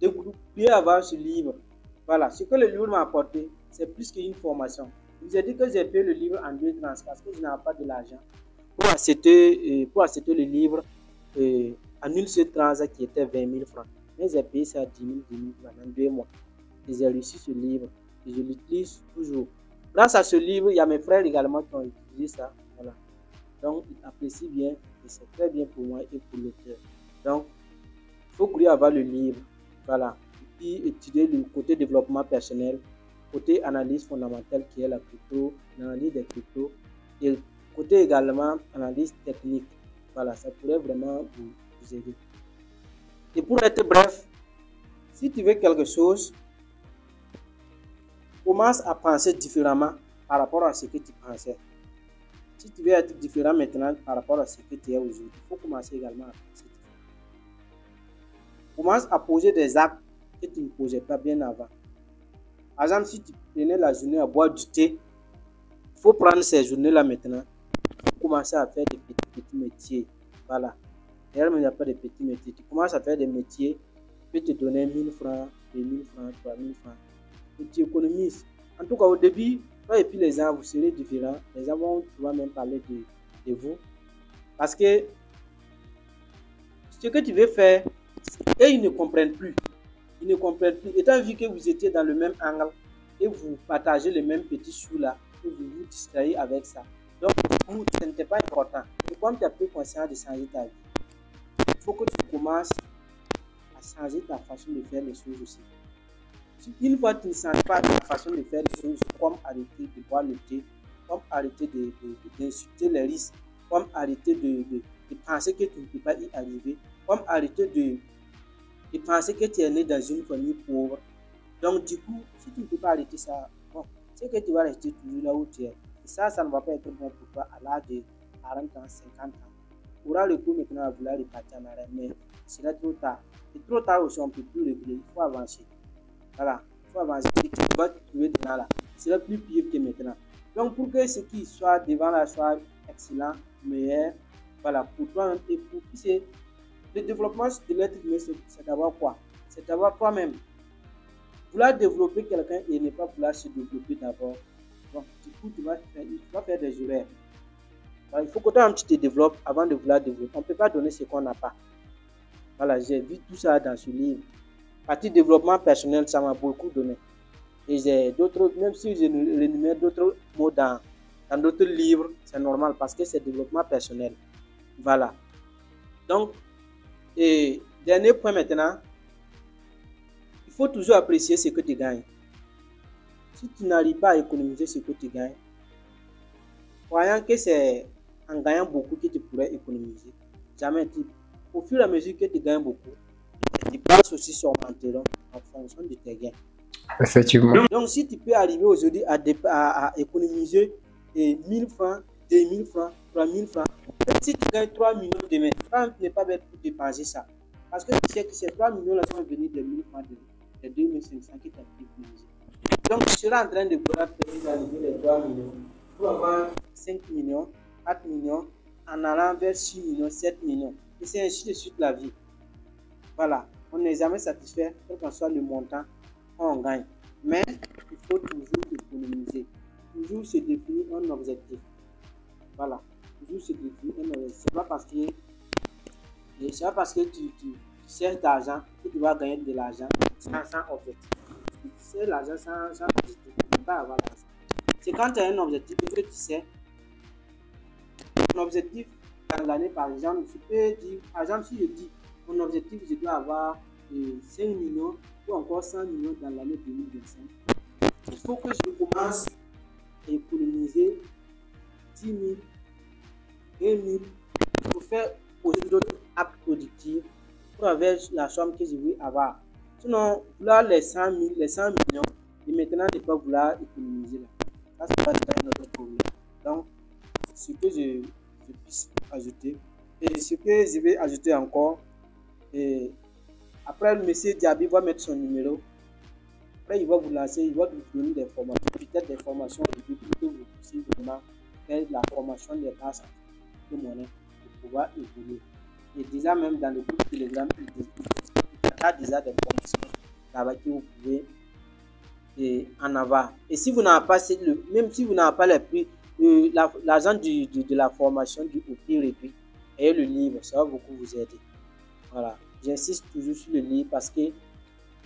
de bien avoir ce livre. Voilà, ce que le livre m'a apporté, c'est plus qu'une formation. Je vous ai dit que j'ai payé le livre en 2 tranches parce que je n'avais pas de l'argent pour acheter le livre en une seule tranche qui était 20 000 francs. Mais j'ai payé ça à 10 000 francs en 2 mois. Et j'ai reçu ce livre et je l'utilise toujours. Grâce à ce livre, il y a mes frères également qui ont utilisé ça. Voilà. Donc, ils apprécient bien et c'est très bien pour moi et pour l'auteur. Donc, il faut courir avoir le livre. Voilà. Et puis, étudier le côté développement personnel, côté analyse fondamentale qui est la crypto, l'analyse des cryptos, et côté également analyse technique. Voilà, ça pourrait vraiment vous aider. Et pour être bref, si tu veux quelque chose, commence à penser différemment par rapport à ce que tu pensais. Si tu veux être différent maintenant par rapport à ce que tu es aujourd'hui, il faut commencer également à penser différemment. Commence à poser des actes que tu ne posais pas bien avant. Par exemple, si tu prenais la journée à boire du thé, il faut prendre ces journées-là maintenant pour commencer à faire des petits métiers. Voilà. D'ailleurs, il n'y a pas de petits métiers. Tu commences à faire des métiers qui peuvent te donner 1 000 francs, 2 000 francs, 3 000 francs. Et tu économises. En tout cas, au début, toi et puis les gens, vous serez différents. Les gens vont pouvoir même parler de vous. Parce que ce que tu veux faire, et ils ne comprennent plus. Ils ne comprennent plus. Étant vu que vous étiez dans le même angle et vous partagez les mêmes petits choux là, et vous vous distrayez avec ça. Donc, pour vous, ce n'était pas important. Et comme tu as pris conscience de changer ta vie, il faut que tu commences à changer ta façon de faire les choses aussi. Une fois que tu ne changes pas ta façon de faire les choses, comme arrêter de boire le thé, comme arrêter d'insulter les risques, comme arrêter de penser que tu ne peux pas y arriver, comme arrêter de penser que tu es né dans une famille pauvre. Donc du coup, si tu ne peux pas arrêter ça, bon, c'est que tu vas rester toujours là où tu es. Et ça ne va pas être bon pour toi à l'âge de 40 ans, 50 ans. Tu auras le coup maintenant à vouloir repartir en arrière, mais c'est là trop tard. Et trop tard aussi, on ne peut plus réguler, il faut avancer. Voilà, il faut avancer. Et tu vas te trouver dedans là. C'est le plus pire que maintenant. Donc pour que ce qui soit devant la soit excellent, meilleur, voilà, pour toi-même et pour qui c'est. Le développement de l'être humain, c'est d'avoir quoi? C'est d'avoir toi-même. Vouloir développer quelqu'un et ne pas vouloir se développer d'abord. Donc, du coup, tu vas faire des erreurs. Alors, il faut que toi-même tu te développes avant de vouloir développer. On ne peut pas donner ce qu'on n'a pas. Voilà, j'ai vu tout ça dans ce livre. Partie développement personnel, ça m'a beaucoup donné. Et j'ai d'autres, même si je rénumère d'autres mots dans d'autres livres, c'est normal parce que c'est développement personnel. Voilà. Donc, et dernier point maintenant, il faut toujours apprécier ce que tu gagnes. Si tu n'arrives pas à économiser ce que tu gagnes, croyant que c'est en gagnant beaucoup que tu pourrais économiser, jamais. Au fur et à mesure que tu gagnes beaucoup, tes dépenses aussi s'augmenteront en fonction de tes gains. Effectivement. Donc, si tu peux arriver aujourd'hui à économiser 1000 francs, 2000 francs, 3000 francs, si tu gagnes 3 millions demain, tu n'es pas bête pour dépenser ça. Parce que tu sais que ces 3 millions-là vont venir de 1000 francs, de 2500 qui t'ont économisé. Donc, tu seras en train de vouloir arriver les 3 millions pour avoir 5 millions, 4 millions, en allant vers 6 millions, 7 millions. Et c'est ainsi de suite la vie. Voilà. On n'est jamais satisfait, quel que soit le montant qu'on gagne. Mais il faut toujours économiser. Toujours se définir un objectif. Voilà. Toujours se définir un objectif. C'est pas parce que tu cherches d'argent que tu vas gagner de l'argent sans objectif. Tu sais l'argent sans objectif, tu ne peux pas avoir l'argent. C'est quand tu as un objectif que tu sais. Mon objectif dans l'année, par exemple, je peux dire, par exemple, si je dis mon objectif, je dois avoir 5 millions ou encore 100 millions dans l'année 2025. Il faut que je commence à économiser 10 000, 20 000 pour faire d'autres actes productifs pour avoir la somme que je veux avoir. Sinon, là, les 100 millions, et maintenant, je ne peux pas vouloir économiser là. Ça, c'est pas un autre problème. Donc, ce que je puisse ajouter, et ce que je vais ajouter encore, et après, le monsieur Diaby va mettre son numéro. Après, il va vous lancer, il va vous donner des formations, peut-être des formations pour que vous puissiez vraiment faire la formation des bases de monnaie pour pouvoir évoluer. Et déjà, même dans le groupe Telegram, il y a déjà des formations là-bas que vous pouvez en avoir. Et si vous n'avez pas, même si vous n'avez pas les prix, l'argent de la formation du pire et puis, ayez le livre, ça va beaucoup vous aider. Voilà. J'insiste toujours sur le livre parce que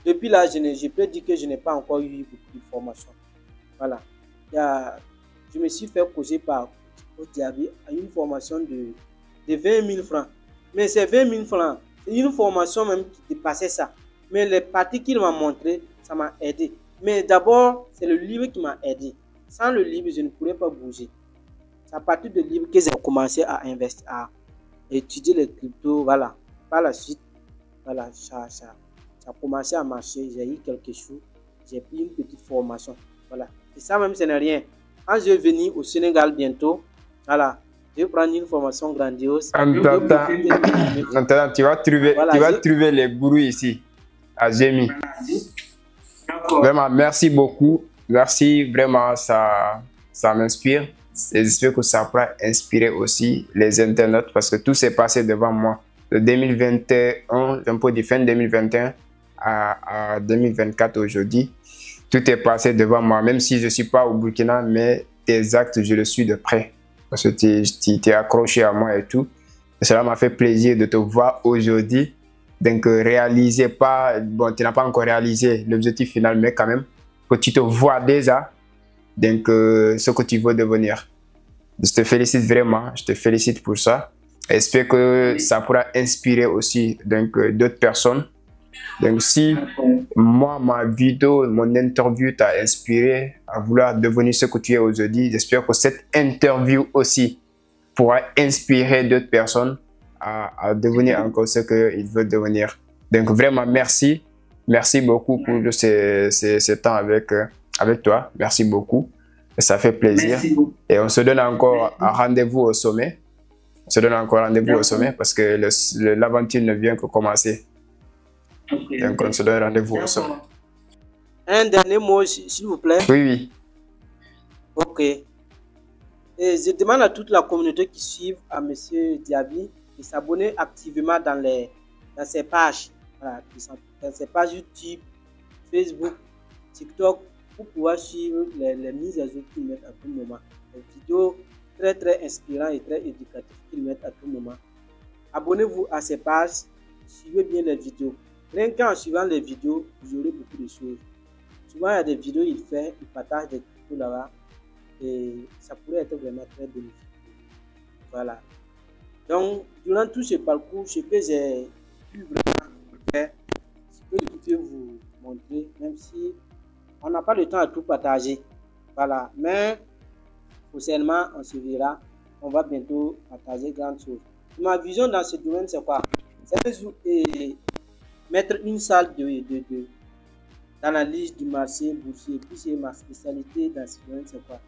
depuis là, je peux dire que je n'ai pas encore eu beaucoup de formation. Voilà. Je me suis fait causer par Diaby à une formation de 20 000 francs. Mais ces 20 000 francs, c'est une formation même qui dépassait ça. Mais les parties qu'il m'a montré, ça m'a aidé. Mais d'abord, c'est le livre qui m'a aidé. Sans le livre, je ne pourrais pas bouger. C'est à partir du livre que j'ai commencé à investir, à étudier les cryptos. Voilà. Par la suite, voilà, ça a commencé à marcher. J'ai eu quelque chose. J'ai pris une petite formation. Voilà. Et ça même, ce n'est rien. Quand je vais venir au Sénégal bientôt, voilà, je vais prendre une formation grandiose. Maintenant, tu vas trouver les gourous ici, à Gémi. Vraiment, merci beaucoup. Merci, vraiment, ça m'inspire. J'espère que ça pourra inspirer aussi les internautes parce que tout s'est passé devant moi. De 2021, un peu de fin 2021 à 2024 aujourd'hui. Tout est passé devant moi, même si je ne suis pas au Burkina, mais tes actes, je le suis de près. Parce que tu t'es accroché à moi et tout. Et cela m'a fait plaisir de te voir aujourd'hui. Donc, réaliser pas, bon, tu n'as pas encore réalisé l'objectif final, mais quand même, que tu te vois déjà, donc, ce que tu veux devenir. Je te félicite vraiment, je te félicite pour ça. J'espère que ça pourra inspirer aussi d'autres personnes. Donc, si moi, ma vidéo, mon interview t'a inspiré à vouloir devenir ce que tu es aujourd'hui, j'espère que cette interview aussi pourra inspirer d'autres personnes à devenir encore ce qu'ils veulent devenir. Donc, vraiment, merci. Merci beaucoup pour ce temps avec toi. Merci beaucoup. Ça fait plaisir. Et on se donne encore un rendez-vous au sommet. On se donne encore rendez-vous au sommet parce que l'aventure ne vient que commencer. Donc, on se donne rendez-vous au sommet. Un dernier mot, s'il vous plaît. Oui, oui. Ok. Et je demande à toute la communauté qui suit à M. Diaby de s'abonner activement dans ses pages. Voilà, dans ses pages YouTube, Facebook, TikTok, pour pouvoir suivre les mises à jour qu'ils mettent à tout moment. Les vidéos très très inspirantes et très éducatives qu'ils mettent à tout moment. Abonnez-vous à ces pages, suivez bien les vidéos. Rien qu'en suivant les vidéos, vous aurez beaucoup de choses. Souvent, il y a des vidéos, il partage des vidéos là-bas et ça pourrait être vraiment très bénéfique. Voilà. Donc, durant tout ce parcours, ce que j'ai pu vraiment faire, ce que je peux vous montrer, même si on n'a pas le temps à tout partager. Voilà, mais prochainement, on se verra. On va bientôt partager grande chose. Ma vision dans ce domaine, c'est quoi? C'est de mettre une salle d'analyse du marché boursier. Puis c'est ma spécialité dans ce domaine, c'est quoi?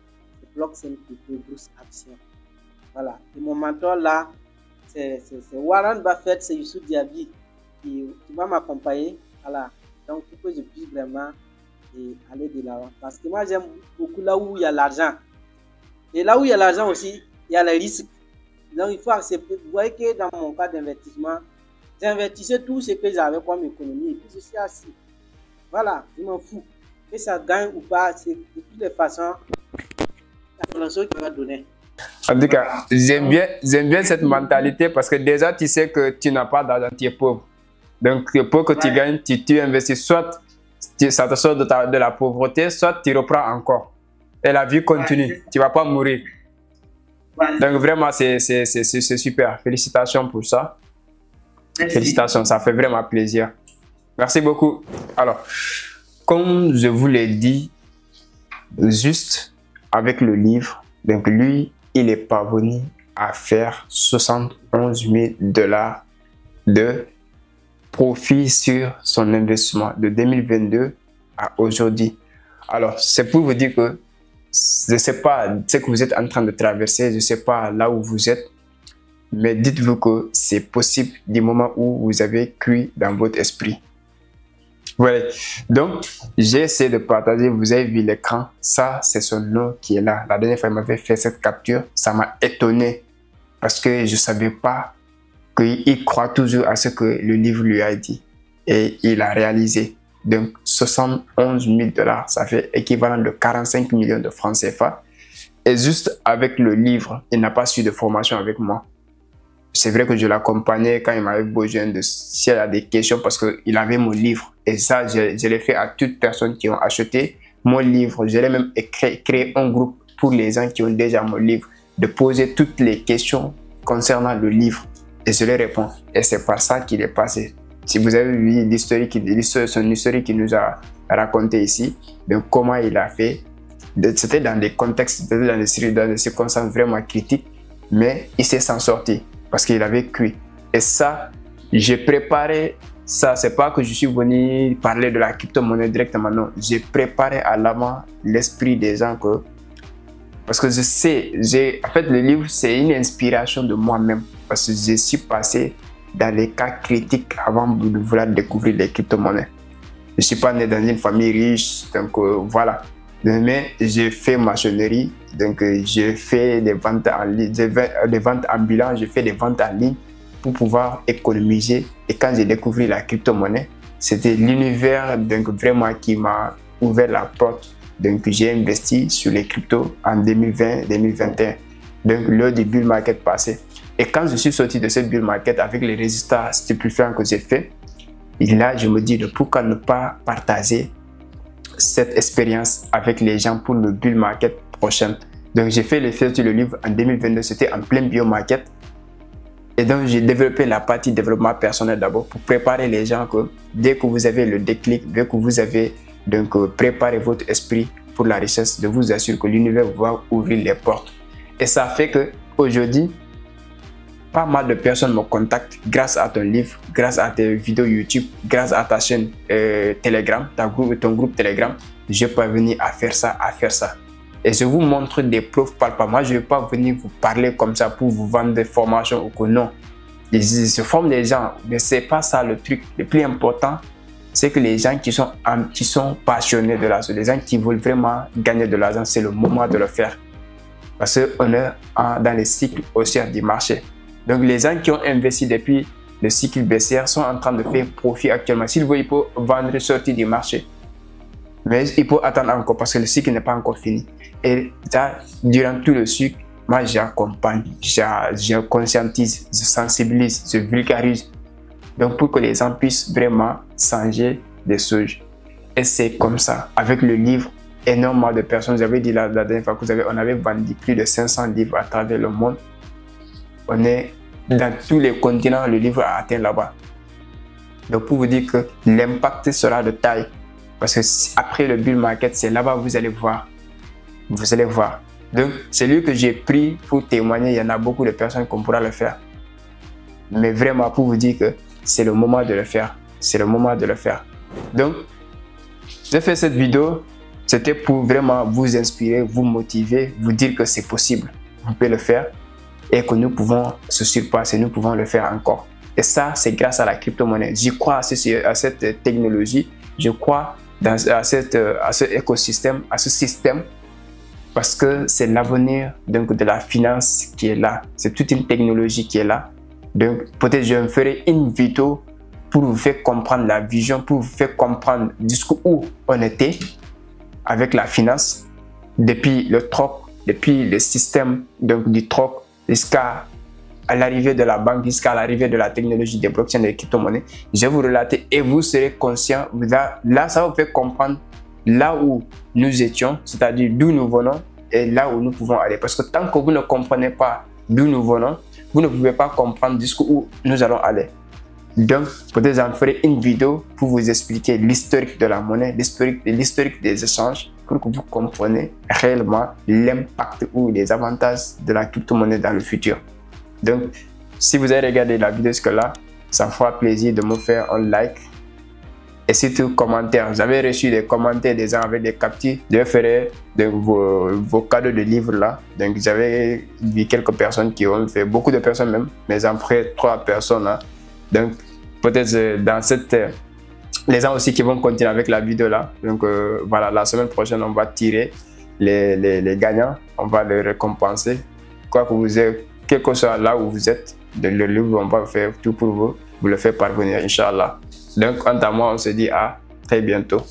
C'est blockchain, crypto, bourse, action. Voilà. Et mon mentor là, c'est Warren Buffett, c'est Youssou Diaby qui va m'accompagner. Voilà. Donc, pour que je puisse vraiment aller de l'avant. Parce que moi, j'aime beaucoup là où il y a l'argent. Et là où il y a l'argent aussi, il y a les risques. Donc, il faut accepter. Vous voyez que dans mon cas d'investissement, j'investissais tout ce que j'avais comme économie. Et puis, je suis assis. Voilà, je m'en fous. Que ça gagne ou pas, c'est de toutes les façons la solution qui va donner. En tout cas, j'aime bien cette mentalité parce que déjà, tu sais que tu n'as pas d'argent, tu es pauvre. Donc, pour que tu gagnes, tu investis. Soit ça te sort de la pauvreté, soit tu reprends encore. Et la vie continue. Tu ne vas pas mourir. Donc, vraiment, c'est super. Félicitations pour ça. Félicitations, ça fait vraiment plaisir. Merci beaucoup. Alors, comme je vous l'ai dit, juste avec le livre, donc lui, il est parvenu à faire 71 000 $ de profit sur son investissement de 2022 à aujourd'hui. Alors, c'est pour vous dire que je ne sais pas ce que vous êtes en train de traverser, je ne sais pas là où vous êtes, mais dites-vous que c'est possible du moment où vous avez cru dans votre esprit. Voilà. Donc, j'ai essayé de partager, vous avez vu l'écran, ça c'est son nom qui est là. La dernière fois, il m'avait fait cette capture, ça m'a étonné parce que je ne savais pas qu'il croit toujours à ce que le livre lui a dit et il a réalisé. Donc, 71 000 $, ça fait équivalent de 45 millions de francs CFA. Et juste avec le livre, il n'a pas su de formation avec moi. C'est vrai que je l'accompagnais quand il m'avait besoin de s'il y a des questions parce qu'il avait mon livre. Et ça, je l'ai fait à toutes personnes qui ont acheté mon livre. Je l'ai même créé un groupe pour les gens qui ont déjà mon livre, de poser toutes les questions concernant le livre. Et je les réponds. Et c'est par ça qu'il est passé. Si vous avez vu son historique qu'il nous a raconté ici, donc comment il a fait, c'était dans des contextes, dans des circonstances vraiment critiques, mais il s'est s'en sorti parce qu'il avait cru. Et ça, j'ai préparé ça. C'est pas que je suis venu parler de la crypto-monnaie directement, non. J'ai préparé à l'avant l'esprit des gens parce que je sais, en fait, le livre, c'est une inspiration de moi-même parce que je suis passé dans les cas critiques avant de vouloir découvrir les crypto-monnaies. Je ne suis pas né dans une famille riche, donc voilà. Mais j'ai fait maçonnerie, donc j'ai fait des ventes en ligne, des ventes ambulantes, j'ai fait des ventes en ligne pour pouvoir économiser. Et quand j'ai découvert la crypto-monnaie, c'était l'univers donc vraiment qui m'a ouvert la porte. Donc j'ai investi sur les cryptos en 2020-2021, donc lors du bull market passé. Et quand je suis sorti de ce bull market avec les résultats stupéfiants que j'ai fait, et là je me dis pourquoi ne pas partager cette expérience avec les gens pour le bull market prochain. Donc j'ai fait l'effet sur le livre en 2022, c'était en plein bull market. Et donc j'ai développé la partie développement personnel d'abord pour préparer les gens que dès que vous avez le déclic, dès que vous avez donc préparé votre esprit pour la richesse, je vous assure que l'univers va ouvrir les portes. Et ça fait que aujourd'hui, pas mal de personnes me contactent grâce à ton livre, grâce à tes vidéos YouTube, grâce à ta chaîne Telegram, ton groupe Telegram. Je peux venir à faire ça, à faire ça. Et je vous montre des preuves palpables. Moi, je ne vais pas venir vous parler comme ça pour vous vendre des formations ou que non. Ils se forment des gens, mais ce n'est pas ça le truc. Le plus important, c'est que les gens qui sont passionnés de l'argent, les gens qui veulent vraiment gagner de l'argent, c'est le moment de le faire. Parce qu'on est dans les cycles haussiers du marché. Donc, les gens qui ont investi depuis le cycle baissière sont en train de faire profit actuellement. S'ils veulent, ils peuvent vendre, sortir du marché. Mais il faut attendre encore parce que le cycle n'est pas encore fini. Et ça, durant tout le cycle, moi, j'accompagne, je conscientise, je sensibilise, je vulgarise. Donc, pour que les gens puissent vraiment changer des choses. Et c'est comme ça. Avec le livre, énormément de personnes, j'avais dit la dernière fois qu'on avait vendu plus de 500 livres à travers le monde. On est dans tous les continents, le livre a atteint là-bas. Donc pour vous dire que l'impact sera de taille. Parce que après le bull market, c'est là-bas vous allez voir. Vous allez voir. Donc, c'est lui que j'ai pris pour témoigner. Il y en a beaucoup de personnes qu'on pourra le faire. Mais vraiment, pour vous dire que c'est le moment de le faire. C'est le moment de le faire. Donc, j'ai fait cette vidéo. C'était pour vraiment vous inspirer, vous motiver, vous dire que c'est possible. Vous pouvez le faire et que nous pouvons se surpasser, nous pouvons le faire encore. Et ça, c'est grâce à la crypto-monnaie. J'y crois à cette technologie. Je crois à ce écosystème, à ce système. Parce que c'est l'avenir de la finance qui est là. C'est toute une technologie qui est là. Donc, peut-être je me ferai une vidéo pour vous faire comprendre la vision, pour vous faire comprendre jusqu'où on était avec la finance, depuis le troc, depuis le système du troc, jusqu'à l'arrivée de la banque, jusqu'à l'arrivée de la technologie des blockchains et des crypto-monnaies. Je vais vous relater et vous serez conscient. Là, ça va vous faire comprendre là où nous étions, c'est-à-dire d'où nous venons et là où nous pouvons aller. Parce que tant que vous ne comprenez pas d'où nous venons, vous ne pouvez pas comprendre jusqu'où nous allons aller. Donc, peut-être j'en ferai une vidéo pour vous expliquer l'historique de la monnaie, l'historique des échanges, pour que vous compreniez réellement l'impact ou les avantages de la crypto-monnaie dans le futur. Donc, si vous avez regardé la vidéo jusque-là, ça me fera plaisir de me faire un like. Et surtout, commentaires. J'avais reçu des commentaires des gens avec des captures. Je ferai vos cadeaux de livres là. Donc, j'avais vu quelques personnes qui ont fait, beaucoup de personnes même, mais j'en ferai 3 personnes là. Donc, peut-être dans les gens aussi qui vont continuer avec la vidéo là. Donc, voilà, la semaine prochaine, on va tirer les gagnants. On va les récompenser. Quoi que vous ayez, quel que soit là où vous êtes, le livre, on va faire tout pour vous le faire parvenir, Inch'Allah. Donc, quant à moi, on se dit à très bientôt.